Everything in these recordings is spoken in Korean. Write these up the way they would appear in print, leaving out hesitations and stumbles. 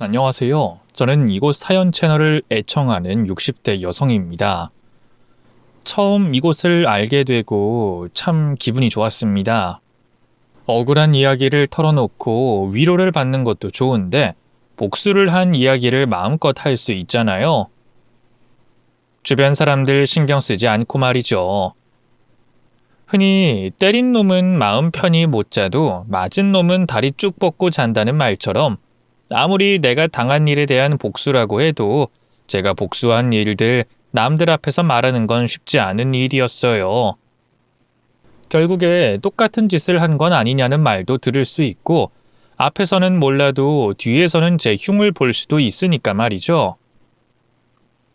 안녕하세요. 저는 이곳 사연 채널을 애청하는 60대 여성입니다. 처음 이곳을 알게 되고 참 기분이 좋았습니다. 억울한 이야기를 털어놓고 위로를 받는 것도 좋은데 복수를 한 이야기를 마음껏 할 수 있잖아요. 주변 사람들 신경 쓰지 않고 말이죠. 흔히 때린 놈은 마음 편히 못 자도 맞은 놈은 다리 쭉 뻗고 잔다는 말처럼 아무리 내가 당한 일에 대한 복수라고 해도 제가 복수한 일들 남들 앞에서 말하는 건 쉽지 않은 일이었어요. 결국에 똑같은 짓을 한 건 아니냐는 말도 들을 수 있고 앞에서는 몰라도 뒤에서는 제 흉을 볼 수도 있으니까 말이죠.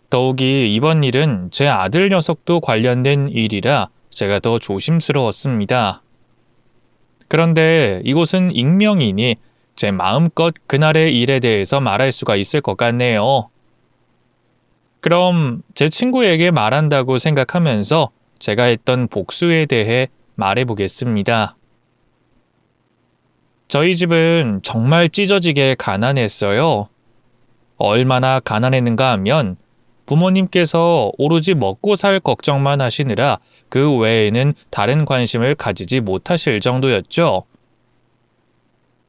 더욱이 이번 일은 제 아들 녀석도 관련된 일이라 제가 더 조심스러웠습니다. 그런데 이곳은 익명이니 제 마음껏 그날의 일에 대해서 말할 수가 있을 것 같네요. 그럼 제 친구에게 말한다고 생각하면서 제가 했던 복수에 대해 말해보겠습니다. 저희 집은 정말 찢어지게 가난했어요. 얼마나 가난했는가 하면 부모님께서 오로지 먹고 살 걱정만 하시느라 그 외에는 다른 관심을 가지지 못하실 정도였죠.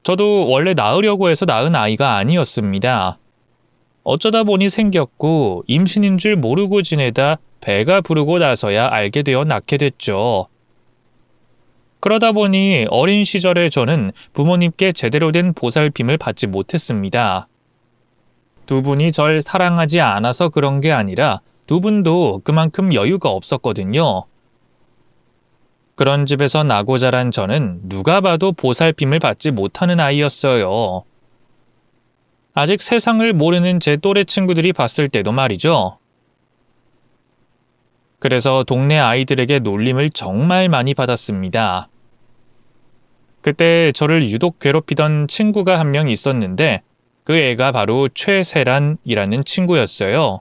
저도 원래 낳으려고 해서 낳은 아이가 아니었습니다. 어쩌다 보니 생겼고 임신인 줄 모르고 지내다 배가 부르고 나서야 알게 되어 낳게 됐죠. 그러다 보니 어린 시절에 저는 부모님께 제대로 된 보살핌을 받지 못했습니다. 두 분이 절 사랑하지 않아서 그런 게 아니라 두 분도 그만큼 여유가 없었거든요. 그런 집에서 나고 자란 저는 누가 봐도 보살핌을 받지 못하는 아이였어요. 아직 세상을 모르는 제 또래 친구들이 봤을 때도 말이죠. 그래서 동네 아이들에게 놀림을 정말 많이 받았습니다. 그때 저를 유독 괴롭히던 친구가 한 명 있었는데 그 애가 바로 최세란이라는 친구였어요.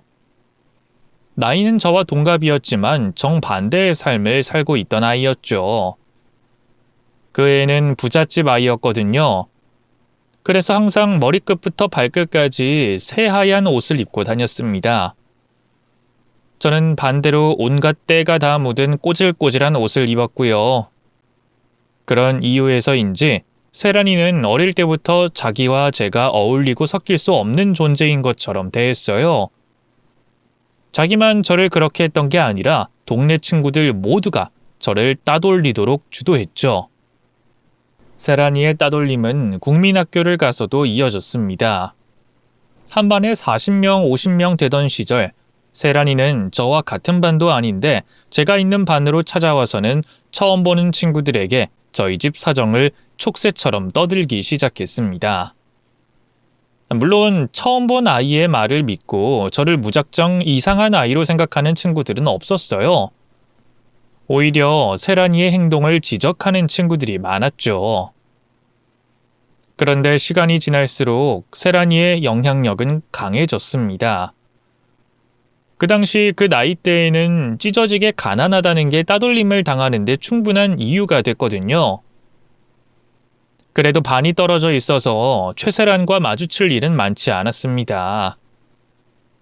나이는 저와 동갑이었지만 정반대의 삶을 살고 있던 아이였죠. 그 애는 부잣집 아이였거든요. 그래서 항상 머리끝부터 발끝까지 새하얀 옷을 입고 다녔습니다. 저는 반대로 온갖 때가 다 묻은 꼬질꼬질한 옷을 입었고요. 그런 이유에서인지 세란이는 어릴 때부터 자기와 제가 어울리고 섞일 수 없는 존재인 것처럼 대했어요. 자기만 저를 그렇게 했던 게 아니라 동네 친구들 모두가 저를 따돌리도록 주도했죠. 세란이의 따돌림은 국민학교를 가서도 이어졌습니다. 한 반에 40명, 50명 되던 시절 세란이는 저와 같은 반도 아닌데 제가 있는 반으로 찾아와서는 처음 보는 친구들에게 저희 집 사정을 촉새처럼 떠들기 시작했습니다. 물론 처음 본 아이의 말을 믿고 저를 무작정 이상한 아이로 생각하는 친구들은 없었어요. 오히려 세란이의 행동을 지적하는 친구들이 많았죠. 그런데 시간이 지날수록 세란이의 영향력은 강해졌습니다. 그 당시 그 나이대에는 찢어지게 가난하다는 게 따돌림을 당하는데 충분한 이유가 됐거든요. 그래도 반이 떨어져 있어서 최세란과 마주칠 일은 많지 않았습니다.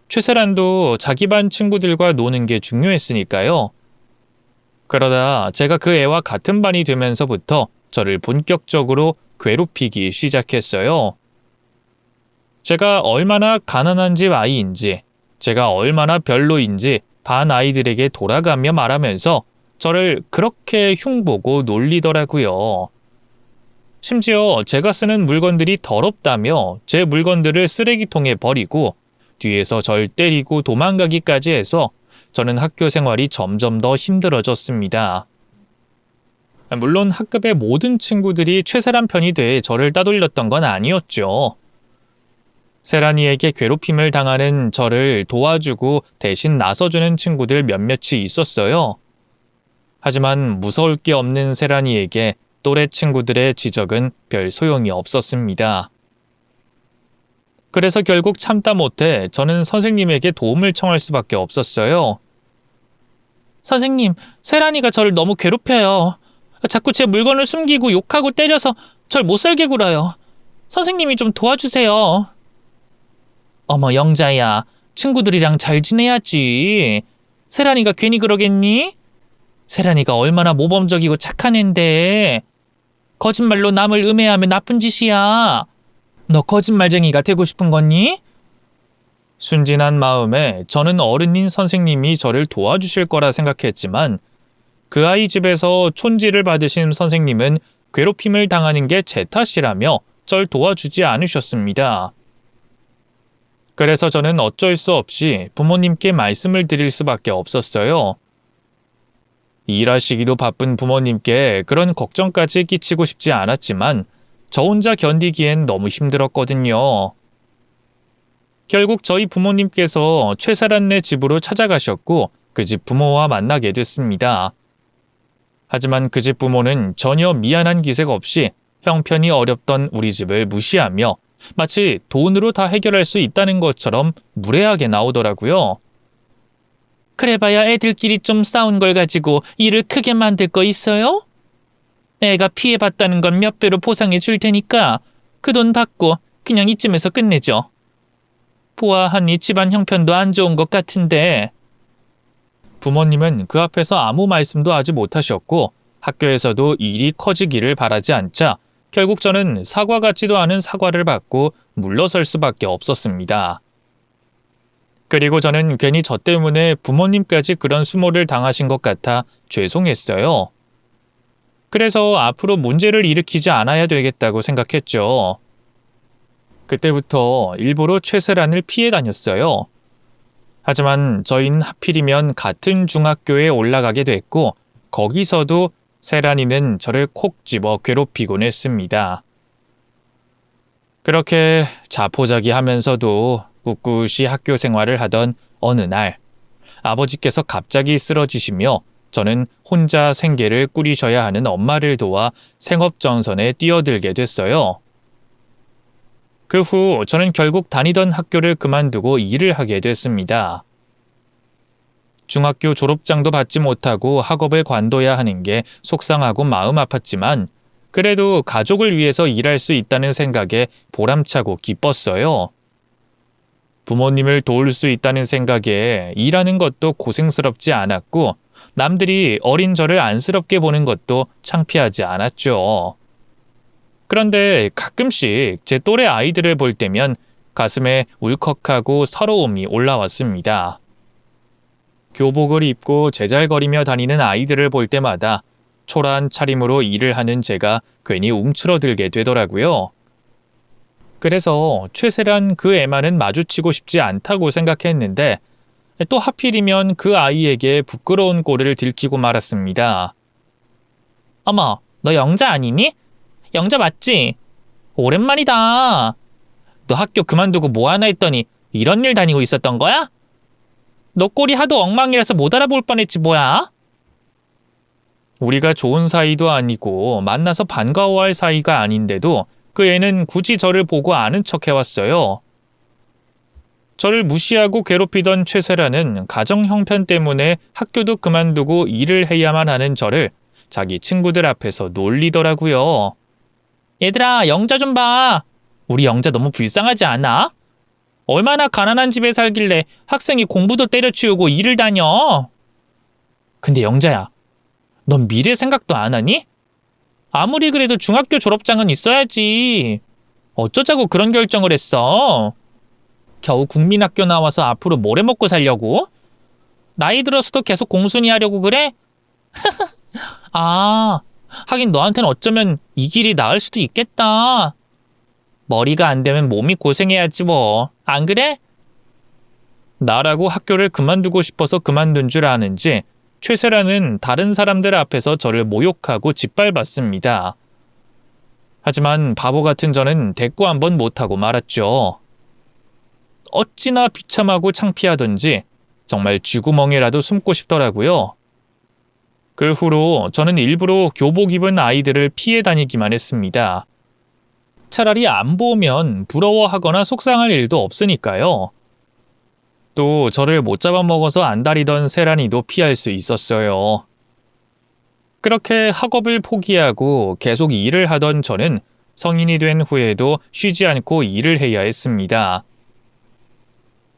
최세란도 자기 반 친구들과 노는 게 중요했으니까요. 그러다 제가 그 애와 같은 반이 되면서부터 저를 본격적으로 괴롭히기 시작했어요. 제가 얼마나 가난한 집 아이인지, 제가 얼마나 별로인지 반 아이들에게 돌아가며 말하면서 저를 그렇게 흉보고 놀리더라고요. 심지어 제가 쓰는 물건들이 더럽다며 제 물건들을 쓰레기통에 버리고 뒤에서 절 때리고 도망가기까지 해서 저는 학교 생활이 점점 더 힘들어졌습니다. 물론 학급의 모든 친구들이 최세란 편이 돼 저를 따돌렸던 건 아니었죠. 세란이에게 괴롭힘을 당하는 저를 도와주고 대신 나서주는 친구들 몇몇이 있었어요. 하지만 무서울 게 없는 세란이에게 또래 친구들의 지적은 별 소용이 없었습니다. 그래서 결국 참다 못해 저는 선생님에게 도움을 청할 수밖에 없었어요. 선생님, 세란이가 저를 너무 괴롭혀요. 자꾸 제 물건을 숨기고 욕하고 때려서 절 못살게 굴어요. 선생님이 좀 도와주세요. 어머, 영자야. 친구들이랑 잘 지내야지. 세란이가 괜히 그러겠니? 세란이가 얼마나 모범적이고 착한 앤데. 거짓말로 남을 음해하면 나쁜 짓이야. 너 거짓말쟁이가 되고 싶은 거니? 순진한 마음에 저는 어른인 선생님이 저를 도와주실 거라 생각했지만 그 아이 집에서 촌지를 받으신 선생님은 괴롭힘을 당하는 게 제 탓이라며 절 도와주지 않으셨습니다. 그래서 저는 어쩔 수 없이 부모님께 말씀을 드릴 수밖에 없었어요. 일하시기도 바쁜 부모님께 그런 걱정까지 끼치고 싶지 않았지만 저 혼자 견디기엔 너무 힘들었거든요. 결국 저희 부모님께서 최사란네 집으로 찾아가셨고 그 집 부모와 만나게 됐습니다. 하지만 그 집 부모는 전혀 미안한 기색 없이 형편이 어렵던 우리 집을 무시하며 마치 돈으로 다 해결할 수 있다는 것처럼 무례하게 나오더라고요. 그래봐야 애들끼리 좀 싸운 걸 가지고 일을 크게 만들 거 있어요? 애가 피해봤다는 건 몇 배로 보상해 줄 테니까 그 돈 받고 그냥 이쯤에서 끝내죠. 보아하니 집안 형편도 안 좋은 것 같은데. 부모님은 그 앞에서 아무 말씀도 하지 못하셨고 학교에서도 일이 커지기를 바라지 않자 결국 저는 사과 같지도 않은 사과를 받고 물러설 수밖에 없었습니다. 그리고 저는 괜히 저 때문에 부모님까지 그런 수모를 당하신 것 같아 죄송했어요. 그래서 앞으로 문제를 일으키지 않아야 되겠다고 생각했죠. 그때부터 일부러 최세란을 피해 다녔어요. 하지만 저희는 하필이면 같은 중학교에 올라가게 됐고 거기서도 세란이는 저를 콕 집어 괴롭히곤 했습니다. 그렇게 자포자기하면서도 꿋꿋이 학교 생활을 하던 어느 날 아버지께서 갑자기 쓰러지시며 저는 혼자 생계를 꾸리셔야 하는 엄마를 도와 생업전선에 뛰어들게 됐어요. 그 후 저는 결국 다니던 학교를 그만두고 일을 하게 됐습니다. 중학교 졸업장도 받지 못하고 학업을 관둬야 하는 게 속상하고 마음 아팠지만 그래도 가족을 위해서 일할 수 있다는 생각에 보람차고 기뻤어요. 부모님을 도울 수 있다는 생각에 일하는 것도 고생스럽지 않았고 남들이 어린 저를 안쓰럽게 보는 것도 창피하지 않았죠. 그런데 가끔씩 제 또래 아이들을 볼 때면 가슴에 울컥하고 서러움이 올라왔습니다. 교복을 입고 제잘거리며 다니는 아이들을 볼 때마다 초라한 차림으로 일을 하는 제가 괜히 움츠러들게 되더라고요. 그래서 최세란 그 애만은 마주치고 싶지 않다고 생각했는데 또 하필이면 그 아이에게 부끄러운 꼴을 들키고 말았습니다. 어머, 너 영자 아니니? 영자 맞지? 오랜만이다. 너 학교 그만두고 뭐하나 했더니 이런 일 다니고 있었던 거야? 너 꼴이 하도 엉망이라서 못 알아볼 뻔했지 뭐야? 우리가 좋은 사이도 아니고 만나서 반가워할 사이가 아닌데도 그 애는 굳이 저를 보고 아는 척 해왔어요. 저를 무시하고 괴롭히던 최세라는 가정 형편 때문에 학교도 그만두고 일을 해야만 하는 저를 자기 친구들 앞에서 놀리더라고요. 얘들아, 영자 좀 봐. 우리 영자 너무 불쌍하지 않아? 얼마나 가난한 집에 살길래 학생이 공부도 때려치우고 일을 다녀. 근데 영자야, 넌 미래 생각도 안 하니? 아무리 그래도 중학교 졸업장은 있어야지. 어쩌자고 그런 결정을 했어? 겨우 국민학교 나와서 앞으로 뭘 해먹고 살려고? 나이 들어서도 계속 공순이 하려고 그래? 아, 하긴 너한테는 어쩌면 이 길이 나을 수도 있겠다. 머리가 안 되면 몸이 고생해야지 뭐. 안 그래? 나라고 학교를 그만두고 싶어서 그만둔 줄 아는지 최세라는 다른 사람들 앞에서 저를 모욕하고 짓밟았습니다. 하지만 바보 같은 저는 대꾸 한번 못하고 말았죠. 어찌나 비참하고 창피하던지 정말 쥐구멍에라도 숨고 싶더라고요. 그 후로 저는 일부러 교복 입은 아이들을 피해 다니기만 했습니다. 차라리 안 보면 부러워하거나 속상할 일도 없으니까요. 또 저를 못 잡아먹어서 안달이던 세란이도 피할 수 있었어요. 그렇게 학업을 포기하고 계속 일을 하던 저는 성인이 된 후에도 쉬지 않고 일을 해야 했습니다.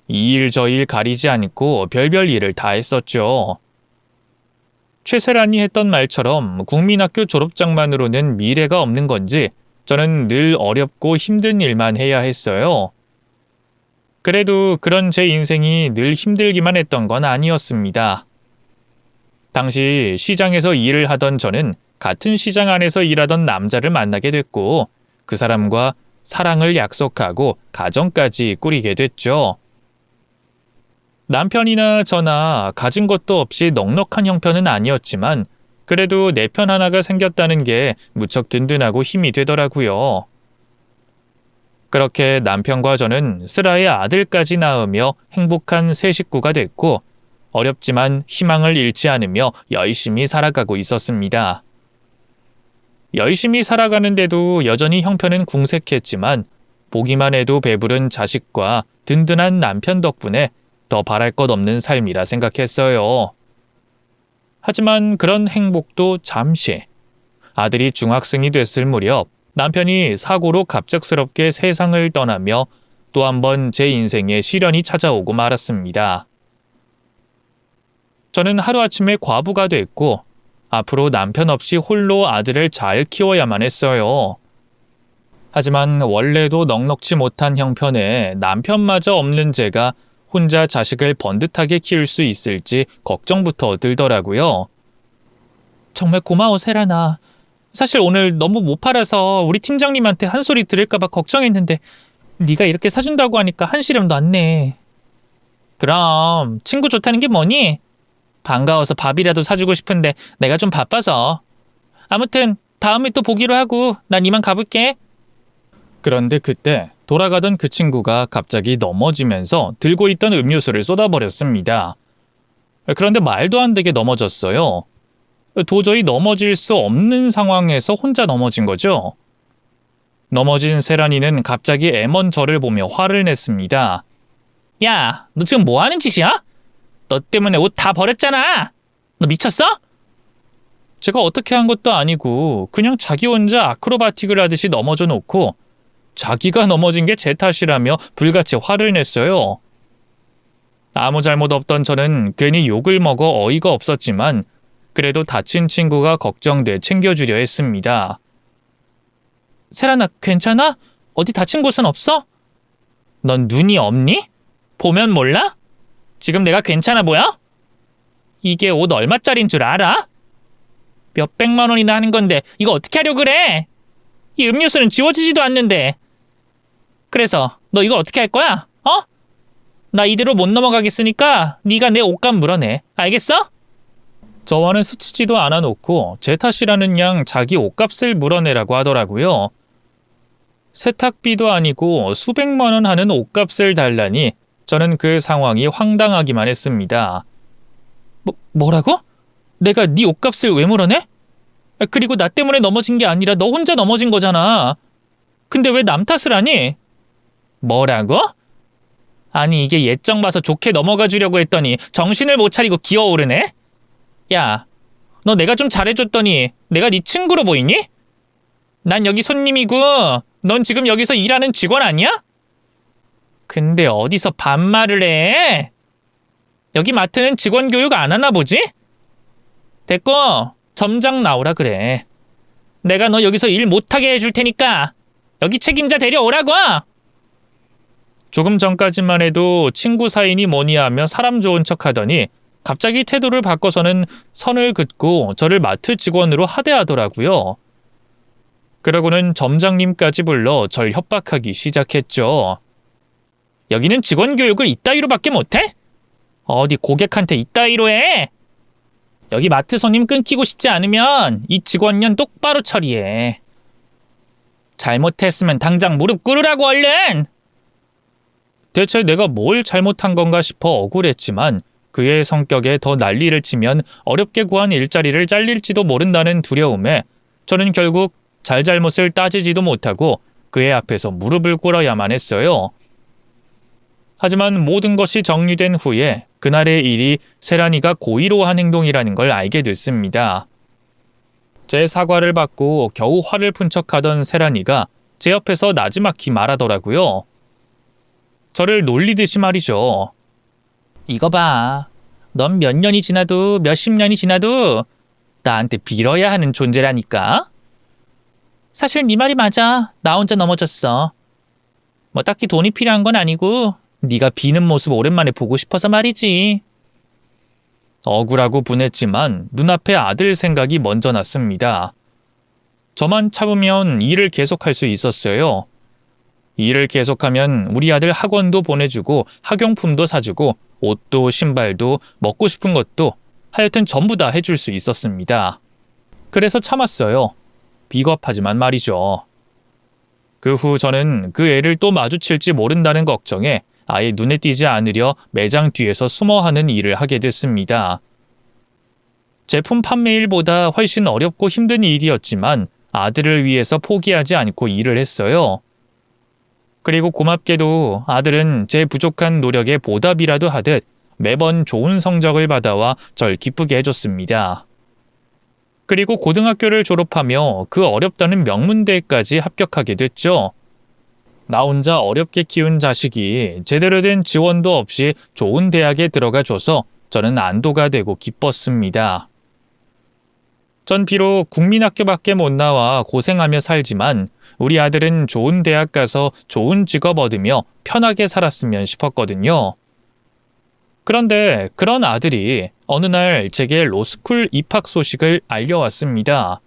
이 일 저 일 가리지 않고 별별 일을 다 했었죠. 최세란이 했던 말처럼 국민학교 졸업장만으로는 미래가 없는 건지 저는 늘 어렵고 힘든 일만 해야 했어요. 그래도 그런 제 인생이 늘 힘들기만 했던 건 아니었습니다. 당시 시장에서 일을 하던 저는 같은 시장 안에서 일하던 남자를 만나게 됐고 그 사람과 사랑을 약속하고 가정까지 꾸리게 됐죠. 남편이나 저나 가진 것도 없이 넉넉한 형편은 아니었지만 그래도 내 편 하나가 생겼다는 게 무척 든든하고 힘이 되더라고요. 그렇게 남편과 저는 슬아의 아들까지 낳으며 행복한 새 식구가 됐고 어렵지만 희망을 잃지 않으며 열심히 살아가고 있었습니다. 열심히 살아가는데도 여전히 형편은 궁색했지만 보기만 해도 배부른 자식과 든든한 남편 덕분에 더 바랄 것 없는 삶이라 생각했어요. 하지만 그런 행복도 잠시. 아들이 중학생이 됐을 무렵 남편이 사고로 갑작스럽게 세상을 떠나며 또 한 번 제 인생에 시련이 찾아오고 말았습니다. 저는 하루아침에 과부가 됐고 앞으로 남편 없이 홀로 아들을 잘 키워야만 했어요. 하지만 원래도 넉넉지 못한 형편에 남편마저 없는 제가 혼자 자식을 번듯하게 키울 수 있을지 걱정부터 들더라고요. 정말 고마워, 세란아. 사실 오늘 너무 못 팔아서 우리 팀장님한테 한 소리 들을까봐 걱정했는데 네가 이렇게 사준다고 하니까 한시름도 안 내. 그럼 친구 좋다는 게 뭐니? 반가워서 밥이라도 사주고 싶은데 내가 좀 바빠서. 아무튼 다음에 또 보기로 하고 난 이만 가볼게. 그런데 그때 돌아가던 그 친구가 갑자기 넘어지면서 들고 있던 음료수를 쏟아버렸습니다. 그런데 말도 안 되게 넘어졌어요. 도저히 넘어질 수 없는 상황에서 혼자 넘어진 거죠. 넘어진 세란이는 갑자기 애먼 저를 보며 화를 냈습니다. 야, 너 지금 뭐 하는 짓이야? 너 때문에 옷 다 버렸잖아. 너 미쳤어? 제가 어떻게 한 것도 아니고 그냥 자기 혼자 아크로바틱을 하듯이 넘어져 놓고 자기가 넘어진 게 제 탓이라며 불같이 화를 냈어요. 아무 잘못 없던 저는 괜히 욕을 먹어 어이가 없었지만 그래도 다친 친구가 걱정돼 챙겨주려 했습니다. 세란아, 괜찮아? 어디 다친 곳은 없어? 넌 눈이 없니? 보면 몰라? 지금 내가 괜찮아 보여? 이게 옷 얼마짜린 줄 알아? 몇백만 원이나 하는 건데 이거 어떻게 하려고 그래? 이 음료수는 지워지지도 않는데. 그래서 너 이거 어떻게 할 거야? 어? 나 이대로 못 넘어가겠으니까 네가 내 옷감 물어내. 알겠어? 저와는 스치지도 않아 놓고 제 탓이라는 양 자기 옷값을 물어내라고 하더라고요. 세탁비도 아니고 수백만 원 하는 옷값을 달라니 저는 그 상황이 황당하기만 했습니다. 뭐라고? 내가 네 옷값을 왜 물어내? 그리고 나 때문에 넘어진 게 아니라 너 혼자 넘어진 거잖아. 근데 왜 남 탓을 하니? 뭐라고? 아니 이게 예정 봐서 좋게 넘어가 주려고 했더니 정신을 못 차리고 기어오르네? 야, 너 내가 좀 잘해줬더니 내가 네 친구로 보이니? 난 여기 손님이고 넌 지금 여기서 일하는 직원 아니야? 근데 어디서 반말을 해? 여기 마트는 직원 교육 안 하나 보지? 됐고 점장 나오라 그래. 내가 너 여기서 일 못하게 해줄 테니까 여기 책임자 데려오라고. 조금 전까지만 해도 친구 사이니 뭐니 하며 사람 좋은 척하더니 갑자기 태도를 바꿔서는 선을 긋고 저를 마트 직원으로 하대하더라고요. 그러고는 점장님까지 불러 절 협박하기 시작했죠. 여기는 직원 교육을 이따위로밖에 못해? 어디 고객한테 이따위로 해? 여기 마트 손님 끊기고 싶지 않으면 이 직원년 똑바로 처리해. 잘못했으면 당장 무릎 꿇으라고 얼른! 대체 내가 뭘 잘못한 건가 싶어 억울했지만 그의 성격에 더 난리를 치면 어렵게 구한 일자리를 잘릴지도 모른다는 두려움에 저는 결국 잘잘못을 따지지도 못하고 그의 앞에서 무릎을 꿇어야만 했어요. 하지만 모든 것이 정리된 후에 그날의 일이 세란이가 고의로 한 행동이라는 걸 알게 됐습니다. 제 사과를 받고 겨우 화를 푼 척하던 세란이가 제 옆에서 나지막히 말하더라고요. 저를 놀리듯이 말이죠. 이거 봐. 넌 몇 년이 지나도 몇십 년이 지나도 나한테 빌어야 하는 존재라니까. 사실 네 말이 맞아. 나 혼자 넘어졌어. 뭐 딱히 돈이 필요한 건 아니고 네가 비는 모습 오랜만에 보고 싶어서 말이지. 억울하고 분했지만 눈앞에 아들 생각이 먼저 났습니다. 저만 참으면 일을 계속할 수 있었어요. 일을 계속하면 우리 아들 학원도 보내주고 학용품도 사주고 옷도 신발도 먹고 싶은 것도 하여튼 전부 다 해줄 수 있었습니다. 그래서 참았어요. 비겁하지만 말이죠. 그 후 저는 그 애를 또 마주칠지 모른다는 걱정에 아예 눈에 띄지 않으려 매장 뒤에서 숨어 하는 일을 하게 됐습니다. 제품 판매 일보다 훨씬 어렵고 힘든 일이었지만 아들을 위해서 포기하지 않고 일을 했어요. 그리고 고맙게도 아들은 제 부족한 노력에 보답이라도 하듯 매번 좋은 성적을 받아와 절 기쁘게 해줬습니다. 그리고 고등학교를 졸업하며 그 어렵다는 명문대까지 합격하게 됐죠. 나 혼자 어렵게 키운 자식이 제대로 된 지원도 없이 좋은 대학에 들어가줘서 저는 안도가 되고 기뻤습니다. 전 비록 국민학교밖에 못 나와 고생하며 살지만 우리 아들은 좋은 대학 가서 좋은 직업 얻으며 편하게 살았으면 싶었거든요. 그런데 그런 아들이 어느 날 제게 로스쿨 입학 소식을 알려왔습니다.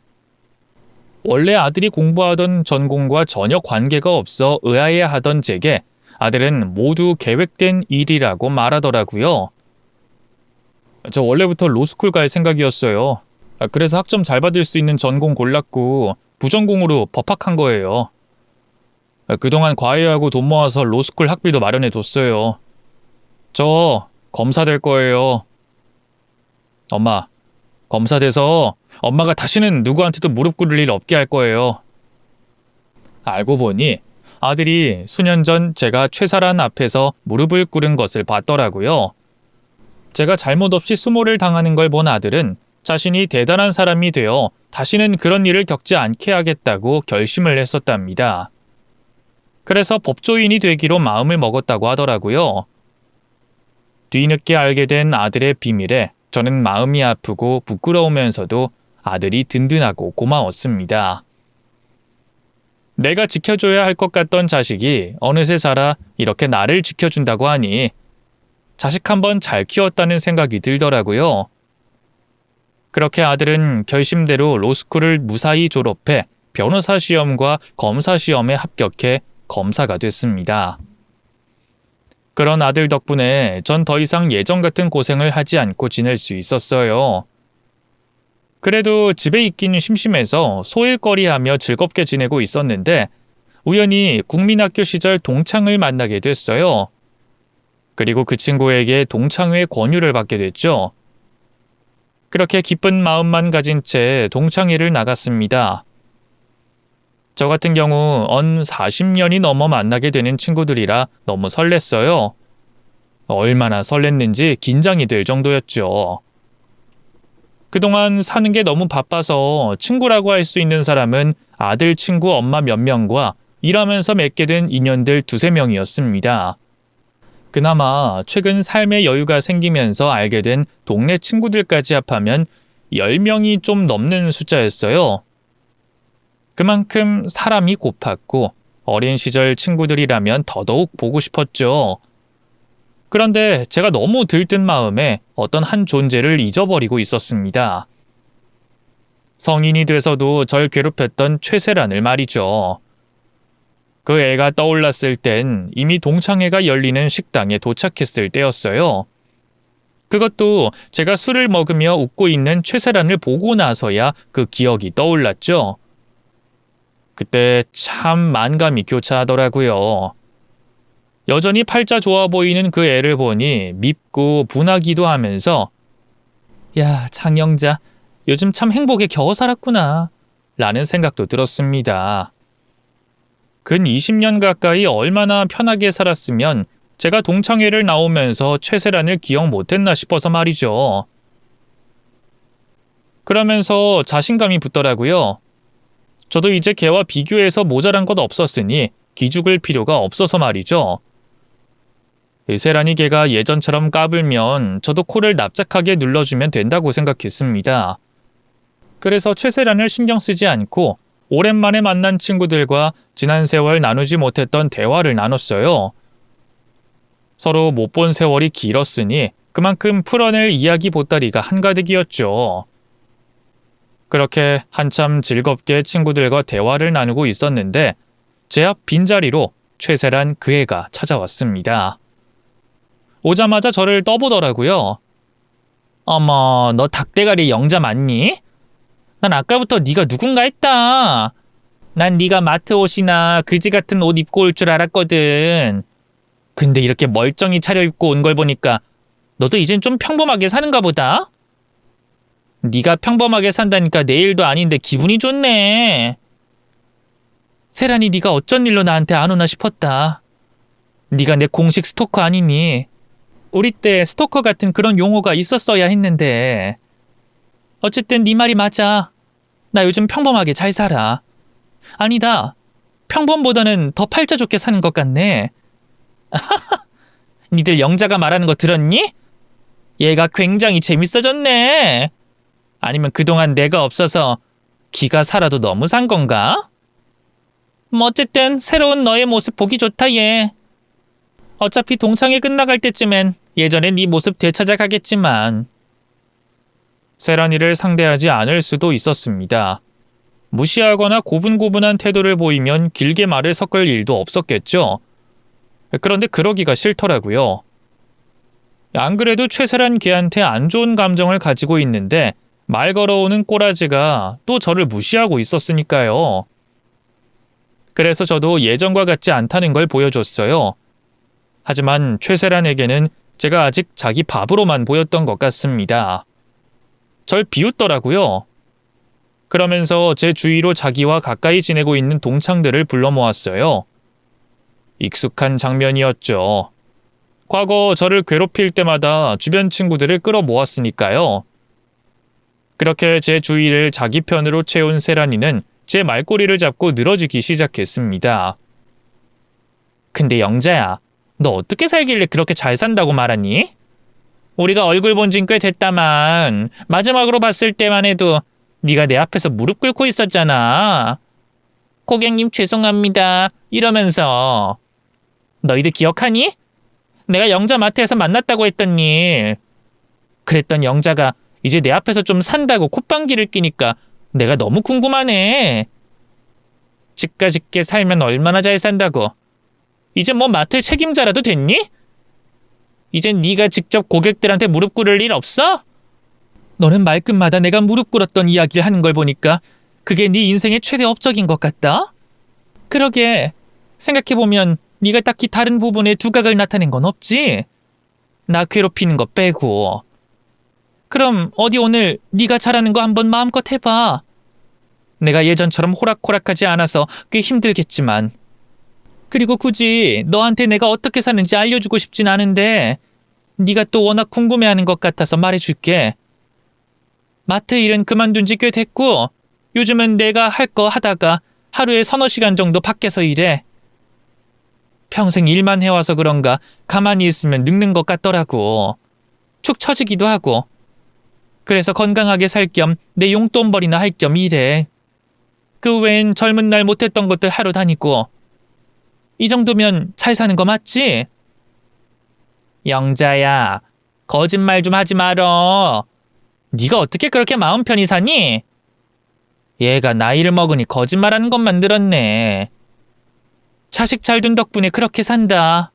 원래 아들이 공부하던 전공과 전혀 관계가 없어 의아해하던 제게 아들은 모두 계획된 일이라고 말하더라고요. 저 원래부터 로스쿨 갈 생각이었어요. 그래서 학점 잘 받을 수 있는 전공 골랐고 부전공으로 법학한 거예요. 그동안 과외하고 돈 모아서 로스쿨 학비도 마련해뒀어요. 저 검사 될 거예요. 엄마, 검사 돼서 엄마가 다시는 누구한테도 무릎 꿇을 일 없게 할 거예요. 알고 보니 아들이 수년 전 제가 최사란 앞에서 무릎을 꿇은 것을 봤더라고요. 제가 잘못 없이 수모를 당하는 걸 본 아들은 자신이 대단한 사람이 되어 다시는 그런 일을 겪지 않게 하겠다고 결심을 했었답니다. 그래서 법조인이 되기로 마음을 먹었다고 하더라고요. 뒤늦게 알게 된 아들의 비밀에 저는 마음이 아프고 부끄러우면서도 아들이 든든하고 고마웠습니다. 내가 지켜줘야 할 것 같던 자식이 어느새 자라 이렇게 나를 지켜준다고 하니 자식 한번 잘 키웠다는 생각이 들더라고요. 그렇게 아들은 결심대로 로스쿨을 무사히 졸업해 변호사 시험과 검사 시험에 합격해 검사가 됐습니다. 그런 아들 덕분에 전 더 이상 예전 같은 고생을 하지 않고 지낼 수 있었어요. 그래도 집에 있긴 심심해서 소일거리하며 즐겁게 지내고 있었는데 우연히 국민학교 시절 동창을 만나게 됐어요. 그리고 그 친구에게 동창회 권유를 받게 됐죠. 그렇게 기쁜 마음만 가진 채 동창회를 나갔습니다. 저 같은 경우 언 40년이 넘어 만나게 되는 친구들이라 너무 설렜어요. 얼마나 설렜는지 긴장이 될 정도였죠. 그동안 사는 게 너무 바빠서 친구라고 할 수 있는 사람은 아들 친구 엄마 몇 명과 일하면서 맺게 된 인연들 두세 명이었습니다. 그나마 최근 삶의 여유가 생기면서 알게 된 동네 친구들까지 합하면 10명이 좀 넘는 숫자였어요. 그만큼 사람이 고팠고 어린 시절 친구들이라면 더더욱 보고 싶었죠. 그런데 제가 너무 들뜬 마음에 어떤 한 존재를 잊어버리고 있었습니다. 성인이 돼서도 절 괴롭혔던 최세란을 말이죠. 그 애가 떠올랐을 땐 이미 동창회가 열리는 식당에 도착했을 때였어요. 그것도 제가 술을 먹으며 웃고 있는 최세란을 보고 나서야 그 기억이 떠올랐죠. 그때 참 만감이 교차하더라고요. 여전히 팔자 좋아 보이는 그 애를 보니 밉고 분하기도 하면서 야, 장영자, 요즘 참 행복에 겨워 살았구나 라는 생각도 들었습니다. 근 20년 가까이 얼마나 편하게 살았으면 제가 동창회를 나오면서 최세란을 기억 못했나 싶어서 말이죠. 그러면서 자신감이 붙더라고요. 저도 이제 걔와 비교해서 모자란 것 없었으니 기죽을 필요가 없어서 말이죠. 세란이 걔가 예전처럼 까불면 저도 코를 납작하게 눌러주면 된다고 생각했습니다. 그래서 최세란을 신경 쓰지 않고 오랜만에 만난 친구들과 지난 세월 나누지 못했던 대화를 나눴어요. 서로 못 본 세월이 길었으니 그만큼 풀어낼 이야기 보따리가 한가득이었죠. 그렇게 한참 즐겁게 친구들과 대화를 나누고 있었는데 제 앞 빈자리로 최세란 그 애가 찾아왔습니다. 오자마자 저를 떠보더라고요. 어머, 너 닭대가리 영자 맞니? 난 아까부터 네가 누군가 했다. 난 네가 마트 옷이나 그지 같은 옷 입고 올 줄 알았거든. 근데 이렇게 멀쩡히 차려입고 온 걸 보니까 너도 이젠 좀 평범하게 사는가 보다. 네가 평범하게 산다니까 내일도 아닌데 기분이 좋네. 세란이 네가 어쩐 일로 나한테 안 오나 싶었다. 네가 내 공식 스토커 아니니? 우리 때 스토커 같은 그런 용어가 있었어야 했는데. 어쨌든 네 말이 맞아. 나 요즘 평범하게 잘 살아. 아니다. 평범보다는 더 팔자 좋게 사는 것 같네. 니들 영자가 말하는 거 들었니? 얘가 굉장히 재밌어졌네. 아니면 그동안 내가 없어서 기가 살아도 너무 산 건가? 뭐 어쨌든 새로운 너의 모습 보기 좋다 얘. 어차피 동창회 끝나갈 때쯤엔 예전에 네 모습 되찾아가겠지만. 세란이를 상대하지 않을 수도 있었습니다. 무시하거나 고분고분한 태도를 보이면 길게 말을 섞을 일도 없었겠죠. 그런데 그러기가 싫더라고요. 안 그래도 최세란 걔한테 안 좋은 감정을 가지고 있는데 말 걸어오는 꼬라지가 또 저를 무시하고 있었으니까요. 그래서 저도 예전과 같지 않다는 걸 보여줬어요. 하지만 최세란에게는 제가 아직 자기 밥으로만 보였던 것 같습니다. 절 비웃더라고요. 그러면서 제 주위로 자기와 가까이 지내고 있는 동창들을 불러 모았어요. 익숙한 장면이었죠. 과거 저를 괴롭힐 때마다 주변 친구들을 끌어 모았으니까요. 그렇게 제 주위를 자기 편으로 채운 세란이는 제 말꼬리를 잡고 늘어지기 시작했습니다. 근데 영자야, 너 어떻게 살길래 그렇게 잘 산다고 말하니? 우리가 얼굴 본 진 꽤 됐다만 마지막으로 봤을 때만 해도 네가 내 앞에서 무릎 꿇고 있었잖아. 고객님 죄송합니다 이러면서. 너희들 기억하니? 내가 영자 마트에서 만났다고 했던 일. 그랬던 영자가 이제 내 앞에서 좀 산다고 콧방귀를 끼니까 내가 너무 궁금하네. 집가집게 살면 얼마나 잘 산다고. 이제 뭐 마트 책임자라도 됐니? 이젠 네가 직접 고객들한테 무릎 꿇을 일 없어? 너는 말끝마다 내가 무릎 꿇었던 이야기를 하는 걸 보니까 그게 네 인생의 최대 업적인 것 같다. 그러게 생각해보면 네가 딱히 다른 부분에 두각을 나타낸 건 없지? 나 괴롭히는 거 빼고. 그럼 어디 오늘 네가 잘하는 거 한번 마음껏 해봐. 내가 예전처럼 호락호락하지 않아서 꽤 힘들겠지만. 그리고 굳이 너한테 내가 어떻게 사는지 알려주고 싶진 않은데 네가 또 워낙 궁금해하는 것 같아서 말해줄게. 마트 일은 그만둔 지 꽤 됐고 요즘은 내가 할 거 하다가 하루에 서너 시간 정도 밖에서 일해. 평생 일만 해와서 그런가 가만히 있으면 늙는 것 같더라고. 축 처지기도 하고. 그래서 건강하게 살 겸 내 용돈벌이나 할 겸 일해. 그 외엔 젊은 날 못했던 것들 하러 다니고. 이 정도면 잘 사는 거 맞지? 영자야, 거짓말 좀 하지 말어. 네가 어떻게 그렇게 마음 편히 사니? 얘가 나이를 먹으니 거짓말하는 것만 늘었네. 자식 잘 둔 덕분에 그렇게 산다.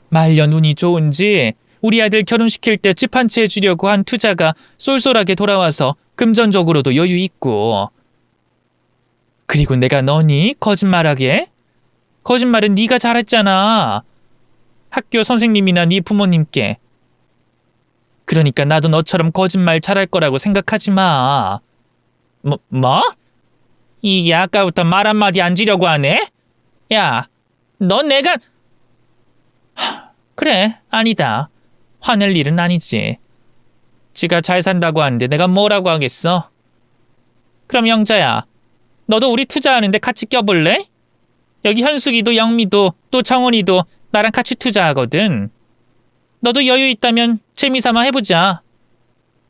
말년 운이 좋은지 우리 아들 결혼시킬 때 집 한 채 해주려고 한 투자가 쏠쏠하게 돌아와서 금전적으로도 여유 있고. 그리고 내가 너니 거짓말하게? 거짓말은 네가 잘했잖아. 학교 선생님이나 네 부모님께. 그러니까 나도 너처럼 거짓말 잘할 거라고 생각하지 마. 뭐? 이게 아까부터 말 한마디 안 지려고 하네? 야, 넌 내가... 그래, 아니다. 화낼 일은 아니지. 지가 잘 산다고 하는데 내가 뭐라고 하겠어? 그럼 영자야, 너도 우리 투자하는데 같이 껴볼래? 여기 현숙이도 영미도 또 정원이도 나랑 같이 투자하거든. 너도 여유 있다면 재미삼아 해보자.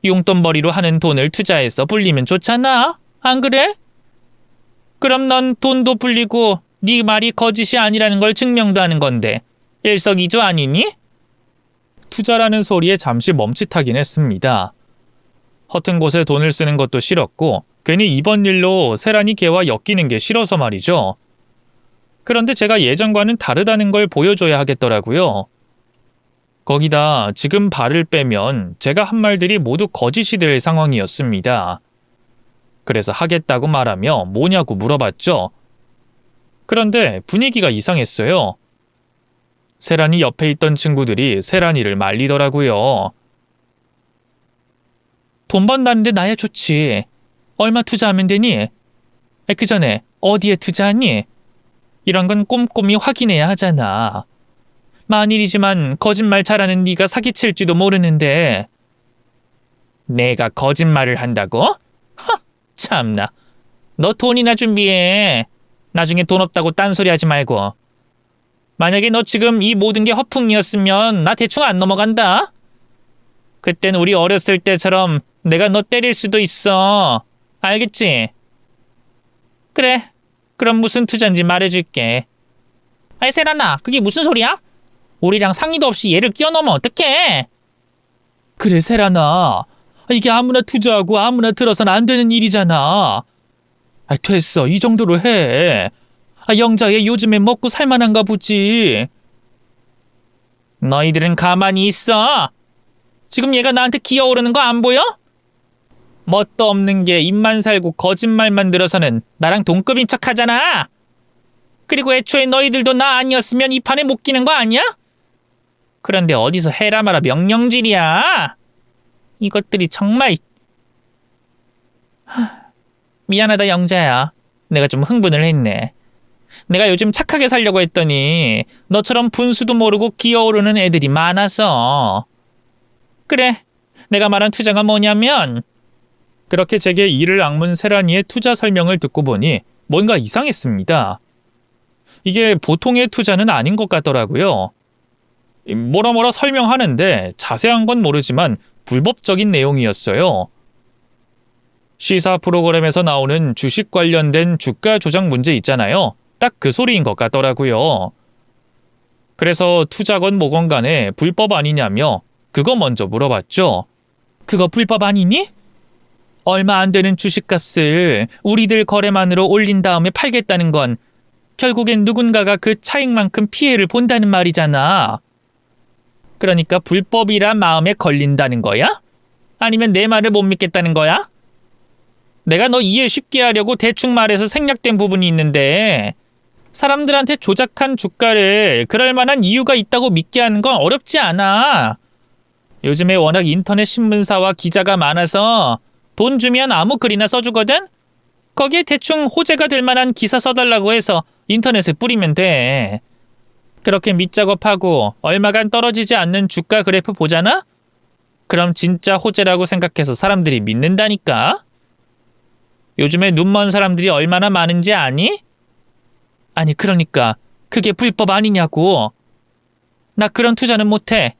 용돈벌이로 하는 돈을 투자해서 불리면 좋잖아. 안 그래? 그럼 넌 돈도 불리고 네 말이 거짓이 아니라는 걸 증명도 하는 건데 일석이조 아니니? 투자라는 소리에 잠시 멈칫하긴 했습니다. 허튼 곳에 돈을 쓰는 것도 싫었고 괜히 이번 일로 세란이 걔와 엮이는 게 싫어서 말이죠. 그런데 제가 예전과는 다르다는 걸 보여줘야 하겠더라고요. 거기다 지금 발을 빼면 제가 한 말들이 모두 거짓이 될 상황이었습니다. 그래서 하겠다고 말하며 뭐냐고 물어봤죠. 그런데 분위기가 이상했어요. 세란이 옆에 있던 친구들이 세란이를 말리더라고요. 돈 번다는데 나야 좋지. 얼마 투자하면 되니? 그 전에 어디에 투자하니? 이런 건 꼼꼼히 확인해야 하잖아. 만일이지만 거짓말 잘하는 네가 사기칠지도 모르는데. 내가 거짓말을 한다고? 하, 참나. 너 돈이나 준비해. 나중에 돈 없다고 딴소리 하지 말고. 만약에 너 지금 이 모든 게 허풍이었으면 나 대충 안 넘어간다. 그땐 우리 어렸을 때처럼 내가 너 때릴 수도 있어. 알겠지? 그래. 그럼 무슨 투자인지 말해줄게. 아이 세란아, 그게 무슨 소리야? 우리랑 상의도 없이 얘를 끼워넣으면 어떡해? 그래 세란아. 이게 아무나 투자하고 아무나 들어서는 안 되는 일이잖아. 됐어. 이 정도로 해. 영자얘 요즘에 먹고 살만한가 보지. 너희들은 가만히 있어. 지금 얘가 나한테 기어오르는 거 안 보여? 뭣도 없는 게 입만 살고 거짓말만 들어서는 나랑 동급인 척 하잖아. 그리고 애초에 너희들도 나 아니었으면 이 판에 못 끼는 거 아니야? 그런데 어디서 해라 마라 명령질이야. 이것들이 정말. 미안하다 영자야. 내가 좀 흥분을 했네. 내가 요즘 착하게 살려고 했더니 너처럼 분수도 모르고 기어오르는 애들이 많아서. 그래, 내가 말한 투자가 뭐냐면. 그렇게 제게 이를 악문 세란이의 투자 설명을 듣고 보니 뭔가 이상했습니다. 이게 보통의 투자는 아닌 것 같더라고요. 뭐라 설명하는데 자세한 건 모르지만 불법적인 내용이었어요. 시사 프로그램에서 나오는 주식 관련된 주가 조작 문제 있잖아요. 딱 그 소리인 것 같더라고요. 그래서 투자건 뭐건 간에 불법 아니냐며 그거 먼저 물어봤죠. 그거 불법 아니니? 얼마 안 되는 주식값을 우리들 거래만으로 올린 다음에 팔겠다는 건 결국엔 누군가가 그 차익만큼 피해를 본다는 말이잖아. 그러니까 불법이란 마음에 걸린다는 거야? 아니면 내 말을 못 믿겠다는 거야? 내가 너 이해 쉽게 하려고 대충 말해서 생략된 부분이 있는데 사람들한테 조작한 주가를 그럴 만한 이유가 있다고 믿게 하는 건 어렵지 않아. 요즘에 워낙 인터넷 신문사와 기자가 많아서 돈 주면 아무 글이나 써주거든? 거기에 대충 호재가 될 만한 기사 써달라고 해서 인터넷에 뿌리면 돼. 그렇게 밑작업하고 얼마간 떨어지지 않는 주가 그래프 보잖아? 그럼 진짜 호재라고 생각해서 사람들이 믿는다니까? 요즘에 눈먼 사람들이 얼마나 많은지 아니? 아니 그러니까 그게 불법 아니냐고. 나 그런 투자는 못해.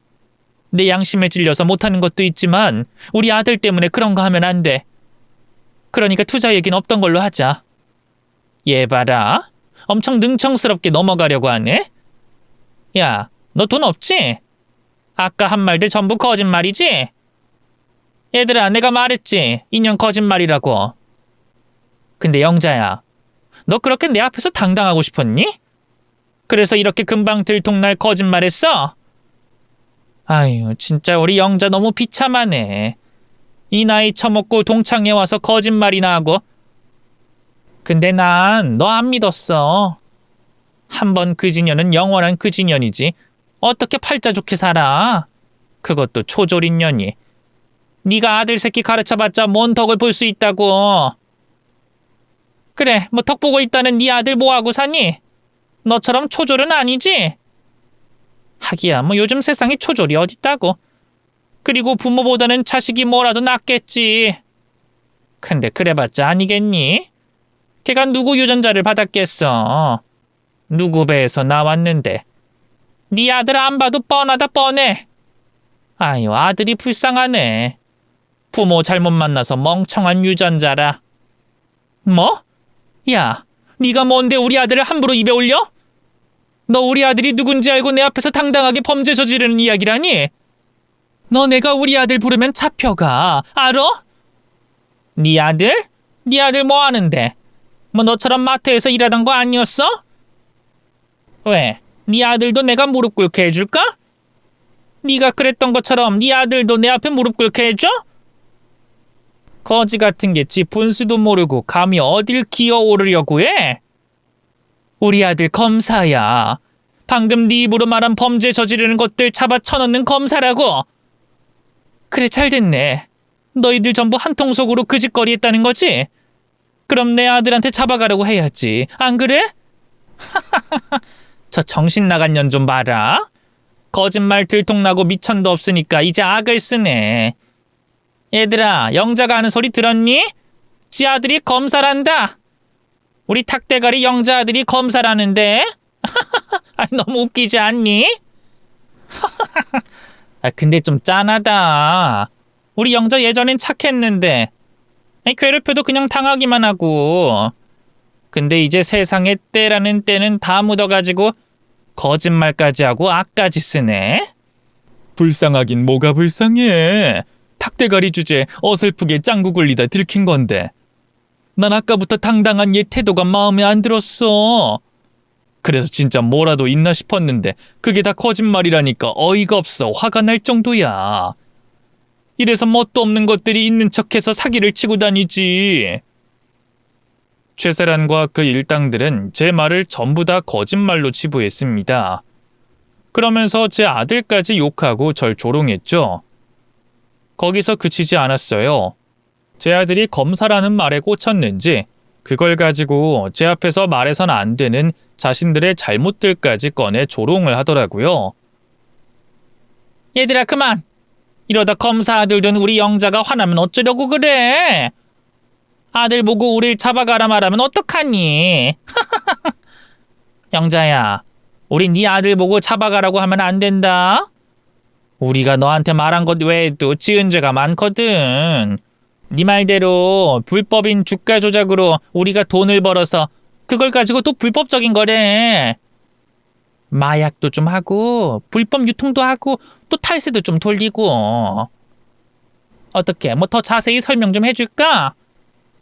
내 양심에 찔려서 못하는 것도 있지만 우리 아들 때문에 그런 거 하면 안 돼. 그러니까 투자 얘기는 없던 걸로 하자. 얘 봐라. 엄청 능청스럽게 넘어가려고 하네. 야, 너 돈 없지? 아까 한 말들 전부 거짓말이지? 얘들아, 내가 말했지. 인연 거짓말이라고. 근데 영자야, 너 그렇게 내 앞에서 당당하고 싶었니? 그래서 이렇게 금방 들통날 거짓말했어? 아유, 진짜 우리 영자 너무 비참하네. 이 나이 처먹고 동창회 와서 거짓말이나 하고. 근데 난 너 안 믿었어. 한 번 그 진년은 영원한 그 진년이지. 어떻게 팔자 좋게 살아? 그것도 초졸인 년이. 네가 아들 새끼 가르쳐봤자 뭔 덕을 볼 수 있다고. 그래, 뭐 덕 보고 있다는 네 아들 뭐하고 사니? 너처럼 초졸은 아니지? 하기야 뭐 요즘 세상에 초졸이 어딨다고. 그리고 부모보다는 자식이 뭐라도 낫겠지. 근데 그래봤자 아니겠니? 걔가 누구 유전자를 받았겠어. 누구 배에서 나왔는데. 네 아들 안 봐도 뻔하다 뻔해. 아유, 아들이 불쌍하네. 부모 잘못 만나서 멍청한 유전자라. 뭐? 야, 네가 뭔데 우리 아들을 함부로 입에 올려? 너 우리 아들이 누군지 알고 내 앞에서 당당하게 범죄 저지르는 이야기라니? 너 내가 우리 아들 부르면 잡혀가, 알아? 네 아들? 네 아들 뭐 하는데? 뭐 너처럼 마트에서 일하던 거 아니었어? 왜? 네 아들도 내가 무릎 꿇게 해줄까? 네가 그랬던 것처럼 네 아들도 내 앞에 무릎 꿇게 해줘? 거지 같은 게 지 분수도 모르고 감히 어딜 기어오르려고 해? 우리 아들 검사야. 방금 네 입으로 말한 범죄 저지르는 것들 잡아 쳐넣는 검사라고. 그래, 잘 됐네. 너희들 전부 한 통속으로 그 짓거리 했다는 거지? 그럼 내 아들한테 잡아가라고 해야지. 안 그래? 저 정신 나간 년 좀 봐라. 거짓말 들통나고 미천도 없으니까 이제 악을 쓰네. 얘들아, 영자가 하는 소리 들었니? 지 아들이 검사란다. 우리 탁대가리 영자 아들이 검사라는데? 너무 웃기지 않니? 근데 좀 짠하다. 우리 영자 예전엔 착했는데 괴롭혀도 그냥 당하기만 하고. 근데 이제 세상에 때라는 때는 다 묻어가지고 거짓말까지 하고 악까지 쓰네. 불쌍하긴 뭐가 불쌍해. 탁대가리 주제 어설프게 짱구 굴리다 들킨 건데. 난 아까부터 당당한 얘 태도가 마음에 안 들었어. 그래서 진짜 뭐라도 있나 싶었는데 그게 다 거짓말이라니까 어이가 없어. 화가 날 정도야. 이래서 뭣도 없는 것들이 있는 척해서 사기를 치고 다니지. 최세란과 그 일당들은 제 말을 전부 다 거짓말로 치부했습니다. 그러면서 제 아들까지 욕하고 절 조롱했죠. 거기서 그치지 않았어요. 제 아들이 검사라는 말에 꽂혔는지 그걸 가지고 제 앞에서 말해선 안 되는 자신들의 잘못들까지 꺼내 조롱을 하더라고요. 얘들아, 그만! 이러다 검사 아들 된 우리 영자가 화나면 어쩌려고 그래? 아들 보고 우릴 잡아가라 말하면 어떡하니? 영자야, 우리 네 아들 보고 잡아가라고 하면 안 된다. 우리가 너한테 말한 것 외에도 지은 죄가 많거든. 네 말대로 불법인 주가 조작으로 우리가 돈을 벌어서 그걸 가지고 또 불법적인 거래. 마약도 좀 하고 불법 유통도 하고 또 탈세도 좀 돌리고. 어떻게 뭐 더 자세히 설명 좀 해줄까?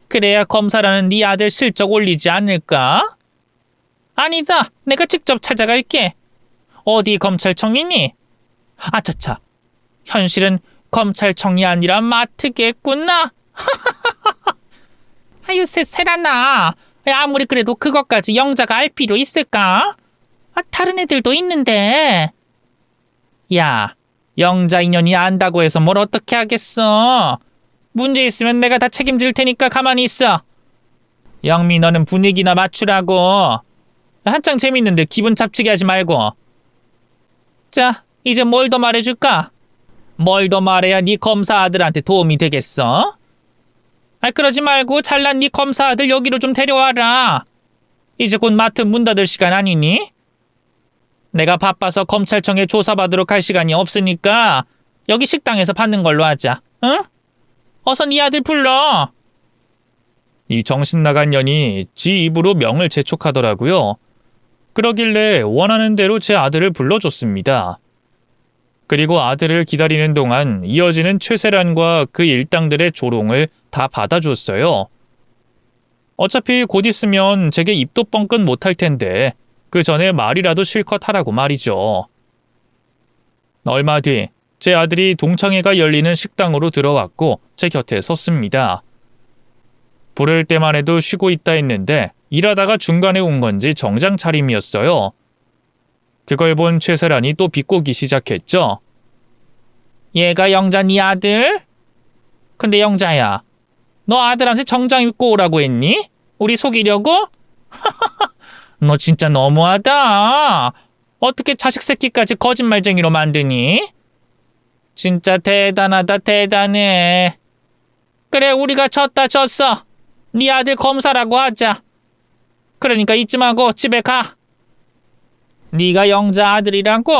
그래야 검사라는 네 아들 실적 올리지 않을까? 아니다, 내가 직접 찾아갈게. 어디 검찰청이니? 아차차, 현실은 검찰청이 아니라 마트겠구나. 아유, 세란아, 아무리 그래도 그것까지 영자가 알 필요 있을까? 다른 애들도 있는데. 야, 영자 인연이 안다고 해서 뭘 어떻게 하겠어. 문제 있으면 내가 다 책임질 테니까 가만히 있어. 영미, 너는 분위기나 맞추라고. 한창 재밌는데 기분 잡치게 하지 말고. 자, 이제 뭘 더 말해줄까? 뭘 더 말해야 네 검사 아들한테 도움이 되겠어? 그러지 말고 잘난 네 검사 아들 여기로 좀 데려와라. 이제 곧 마트 문 닫을 시간 아니니? 내가 바빠서 검찰청에 조사받으러 갈 시간이 없으니까 여기 식당에서 받는 걸로 하자. 응? 어서 네 아들 불러. 이 정신나간 년이 지 입으로 명을 재촉하더라고요. 그러길래 원하는 대로 제 아들을 불러줬습니다. 그리고 아들을 기다리는 동안 이어지는 최세란과 그 일당들의 조롱을 다 받아줬어요. 어차피 곧 있으면 제게 입도 뻥끗 못할 텐데 그 전에 말이라도 실컷 하라고 말이죠. 얼마 뒤 제 아들이 동창회가 열리는 식당으로 들어왔고 제 곁에 섰습니다. 부를 때만 해도 쉬고 있다 했는데 일하다가 중간에 온 건지 정장 차림이었어요. 그걸 본 최세란이 또 비꼬기 시작했죠. 얘가 영자 네 아들? 근데 영자야, 너 아들한테 정장 입고 오라고 했니? 우리 속이려고? 너 진짜 너무하다. 어떻게 자식 새끼까지 거짓말쟁이로 만드니? 진짜 대단하다, 대단해. 그래, 우리가 졌어. 네 아들 검사라고 하자. 그러니까 이쯤 하고 집에 가. 네가 영자 아들이라고?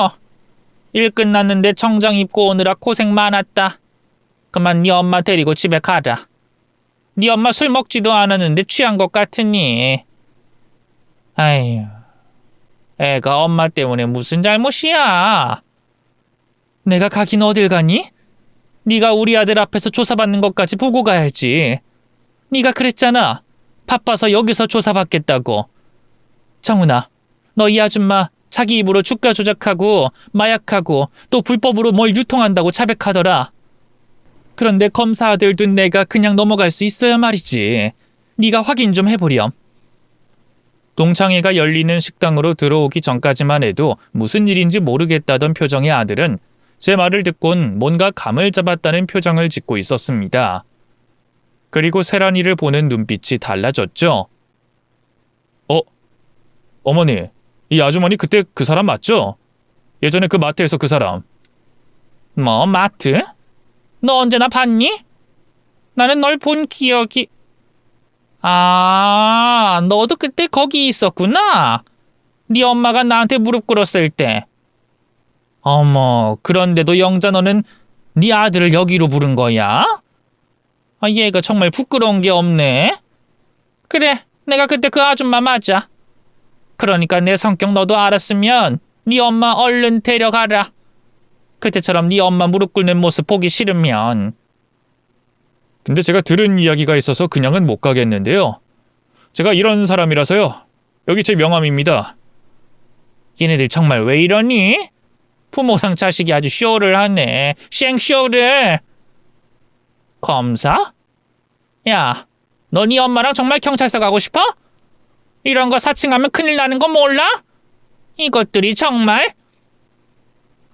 일 끝났는데 정장 입고 오느라 고생 많았다. 그만 네 엄마 데리고 집에 가라. 네 엄마 술 먹지도 않았는데 취한 것 같으니. 아휴, 애가 엄마 때문에 무슨 잘못이야. 내가 가긴 어딜 가니? 네가 우리 아들 앞에서 조사받는 것까지 보고 가야지. 네가 그랬잖아. 바빠서 여기서 조사받겠다고. 정훈아, 너 이 아줌마 자기 입으로 주가 조작하고 마약하고 또 불법으로 뭘 유통한다고 자백하더라. 그런데 검사 아들 둔 내가 그냥 넘어갈 수 있어야 말이지. 네가 확인 좀 해보렴. 동창회가 열리는 식당으로 들어오기 전까지만 해도 무슨 일인지 모르겠다던 표정의 아들은 제 말을 듣곤 뭔가 감을 잡았다는 표정을 짓고 있었습니다. 그리고 세란이를 보는 눈빛이 달라졌죠. 어머니, 이 아주머니 그때 그 사람 맞죠? 예전에 그 마트에서 그 사람. 뭐 마트? 너 언제나 봤니? 나는 널 본 기억이... 아, 너도 그때 거기 있었구나. 네 엄마가 나한테 무릎 꿇었을 때. 어머, 그런데도 영자 너는 네 아들을 여기로 부른 거야? 아, 얘가 정말 부끄러운 게 없네. 그래, 내가 그때 그 아줌마 맞아. 그러니까 내 성격 너도 알았으면 네 엄마 얼른 데려가라. 그때처럼 네 엄마 무릎 꿇는 모습 보기 싫으면. 근데 제가 들은 이야기가 있어서 그냥은 못 가겠는데요. 제가 이런 사람이라서요. 여기 제 명함입니다. 얘네들 정말 왜 이러니? 부모랑 자식이 아주 쇼를 하네. 생쇼를. 검사? 야, 너 네 엄마랑 정말 경찰서 가고 싶어? 이런 거 사칭하면 큰일 나는 거 몰라? 이것들이 정말?